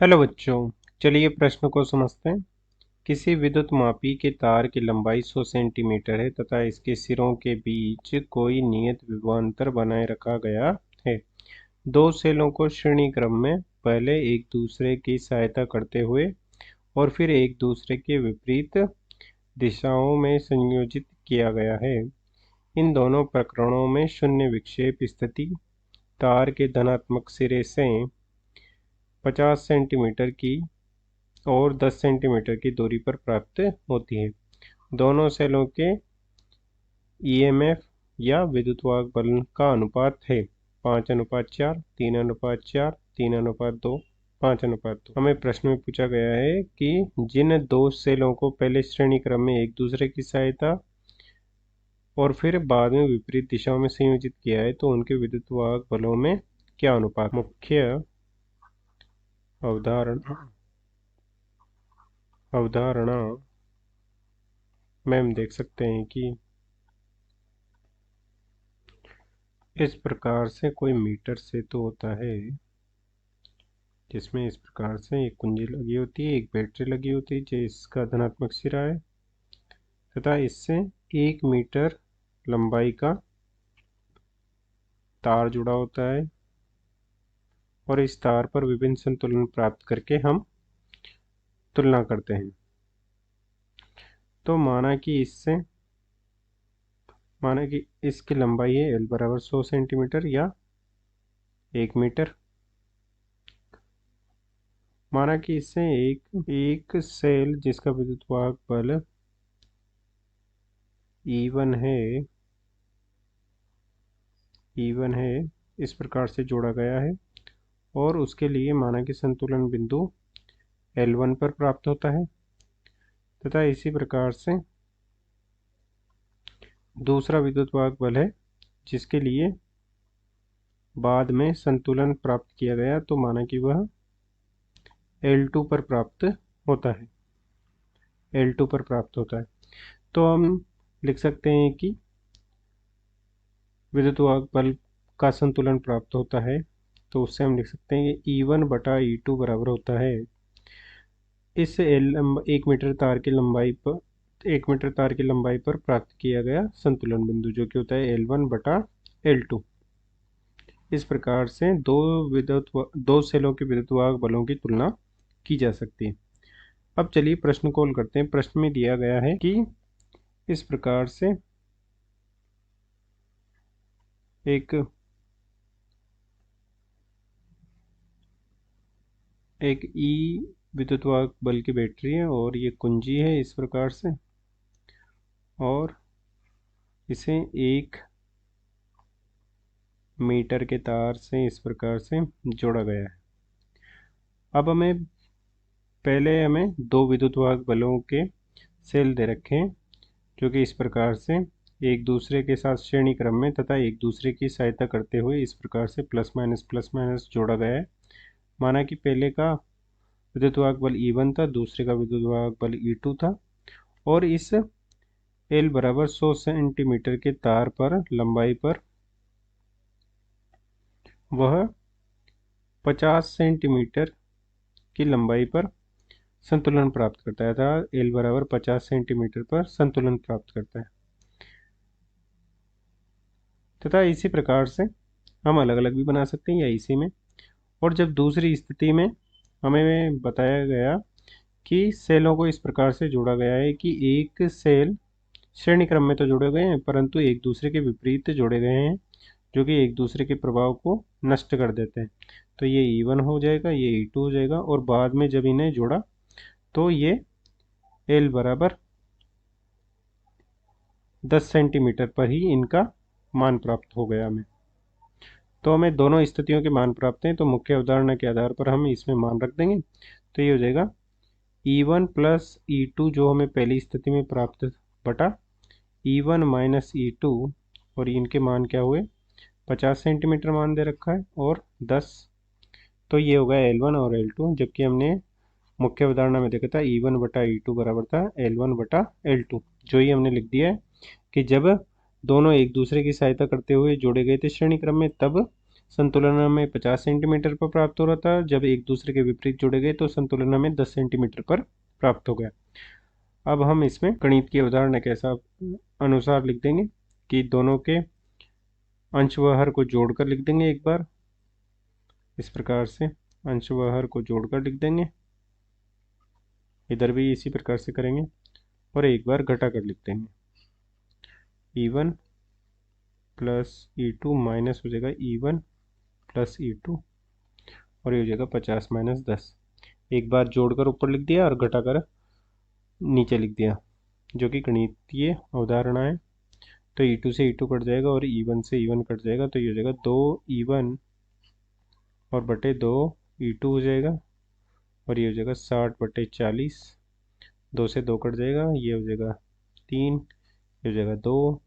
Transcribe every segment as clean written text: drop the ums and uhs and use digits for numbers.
Hello बच्चों, चलिए प्रश्न को समझते हैं। किसी विद्युत मापी के तार की लंबाई 100 सेंटीमीटर है तथा इसके सिरों के बीच कोई नियत विभवांतर बनाए रखा गया है। दो सेलों को श्रेणी क्रम में पहले एक दूसरे की सहायता करते हुए और फिर एक दूसरे के विपरीत दिशाओं में संयोजित किया गया है। इन दोनों प्रकरणों में शून्य विक्षेप स्थिति तार के धनात्मक सिरे से 50 सेंटीमीटर की और 10 सेंटीमीटर की दूरी पर प्राप्त होती है। दोनों सेलों के ईएमएफ या विद्युतवाहक बल का अनुपात है 5:4, 3:4, 3:2, 5:2। हमें प्रश्न में पूछा गया है कि जिन दो सेलों को पहले श्रेणी क्रम में एक दूसरे की सहायता और फिर बाद में विपरीत दिशाओं में संयोजित किया है तो उनके विद्युतवाहक बलों में क्या अनुपात। मुख्य अवधारणा में हम देख सकते हैं कि इस प्रकार से कोई मीटर सेतु होता है जिसमें इस प्रकार से एक कुंजी लगी होती है, एक बैटरी लगी होती है जिसका धनात्मक सिरा है तथा इससे 1 मीटर लंबाई का तार जुड़ा होता है और इस तार पर विभिन्न संतुलन प्राप्त करके हम तुलना करते हैं। तो माना कि इसकी लंबाई है L बराबर 100 सेंटीमीटर या 1 मीटर। माना कि इससे एक सेल जिसका विद्युतवाहक बल E1 है इस प्रकार से जोड़ा गया है और उसके लिए माना कि संतुलन बिंदु L1 पर प्राप्त होता है तथा इसी प्रकार से दूसरा विद्युतवाहक बल है जिसके लिए बाद में संतुलन प्राप्त किया गया तो माना कि वह L2 पर प्राप्त होता है। तो हम लिख सकते हैं कि विद्युतवाहक बल का संतुलन प्राप्त होता है तो उससे हम लिख सकते हैं कि E1 बटा E2 बराबर होता है इस 1 मीटर तार की लंबाई पर प्राप्त किया गया संतुलन बिंदु जो कि होता है L1 बटा L2। इस प्रकार से दो सेलों के विद्युतवाहक बलों की तुलना की जा सकती है। अब चलिए प्रश्न को हल करते हैं। प्रश्न में दिया गया है कि इस प्रकार से एक ई विद्युतवाहक बल की बैटरी है और ये कुंजी है इस प्रकार से और इसे 1 मीटर के तार से इस प्रकार से जोड़ा गया है। अब हमें दो विद्युतवाहक बलों के सेल दे रखे हैं जो कि इस प्रकार से एक दूसरे के साथ श्रेणी क्रम में तथा एक दूसरे की सहायता करते हुए इस प्रकार से प्लस माइनस जोड़ा गया है। माना कि पहले का विद्युतवाहक बल E1 था, दूसरे का विद्युतवाहक बल E2 था और इस L बराबर 100 सेंटीमीटर के तार पर लंबाई पर वह 50 सेंटीमीटर की लंबाई पर संतुलन प्राप्त करता है तथा L बराबर 50 सेंटीमीटर पर संतुलन प्राप्त करता है तथा इसी प्रकार से हम अलग अलग भी बना सकते हैं या इसी में। और जब दूसरी स्थिति में हमें बताया गया कि सेलों को इस प्रकार से जोड़ा गया है कि एक सेल श्रेणी क्रम में तो जोड़े गए हैं परंतु एक दूसरे के विपरीत जोड़े गए हैं जो कि एक दूसरे के प्रभाव को नष्ट कर देते हैं। तो ये E1 हो जाएगा, ये E2 हो जाएगा और बाद में जब इन्हें जोड़ा तो ये L बराबर 10 सेंटीमीटर पर ही इनका मान प्राप्त हो गया हमें। तो हमें दोनों स्थितियों के मान प्राप्त हैं तो मुख्य अवधारणा के आधार पर हम इसमें मान रख देंगे। तो ये हो जाएगा E1 प्लस E2 जो हमें पहली स्थिति में प्राप्त बटा E1 माइनस E2 और इनके मान क्या हुए 50 सेंटीमीटर मान दे रखा है और 10। तो ये होगा L1 और L2 जबकि हमने मुख्य अवधारणा में देखा था E1 बटा E2 बराबर था L1 बटा L2 जो ही हमने लिख दिया है कि जब दोनों एक दूसरे की सहायता करते हुए जोड़े गए थे श्रेणी क्रम में तब संतुलन हमें 50 सेंटीमीटर पर प्राप्त हो रहा था, जब एक दूसरे के विपरीत जुड़े गए तो संतुलन हमें 10 सेंटीमीटर पर प्राप्त हो गया। अब हम इसमें गणित की अवधारणा के अनुसार लिख देंगे कि दोनों के अंश व हर को जोड़कर लिख देंगे। एक बार इस प्रकार से अंश व हर को जोड़कर लिख देंगे, इधर भी इसी प्रकार से करेंगे और एक बार घटाकर लिख देंगे। E1 प्लस E2 माइनस हो जाएगा E1 प्लस E2 और ये हो जाएगा 50 माइनस 10। एक बार जोड़कर ऊपर लिख दिया और घटाकर नीचे लिख दिया, जो कि गणितीय अवधारणा है। तो E2 से E2 कट जाएगा और E1 से E1 कट जाएगा, तो ये हो जाएगा 2E1 और बटे 2E2 हो जाएगा और ये हो जाएगा 60/40। 2 से 2 कट जाएगा, ये हो जाएगा 3, ये हो जाएगा 2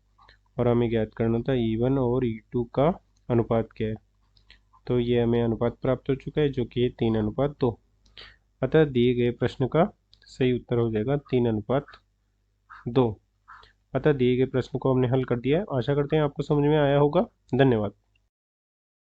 और हमें ज्ञात करना था E1 और E2 का अनुपात क्या है। तो ये हमें अनुपात प्राप्त हो चुका है, जो कि है 3:2। अतः दिए गए प्रश्न का सही उत्तर हो जाएगा 3:2। अतः दिए गए प्रश्न को हमने हल कर दिया है। आशा करते हैं आपको समझ में आया होगा। धन्यवाद।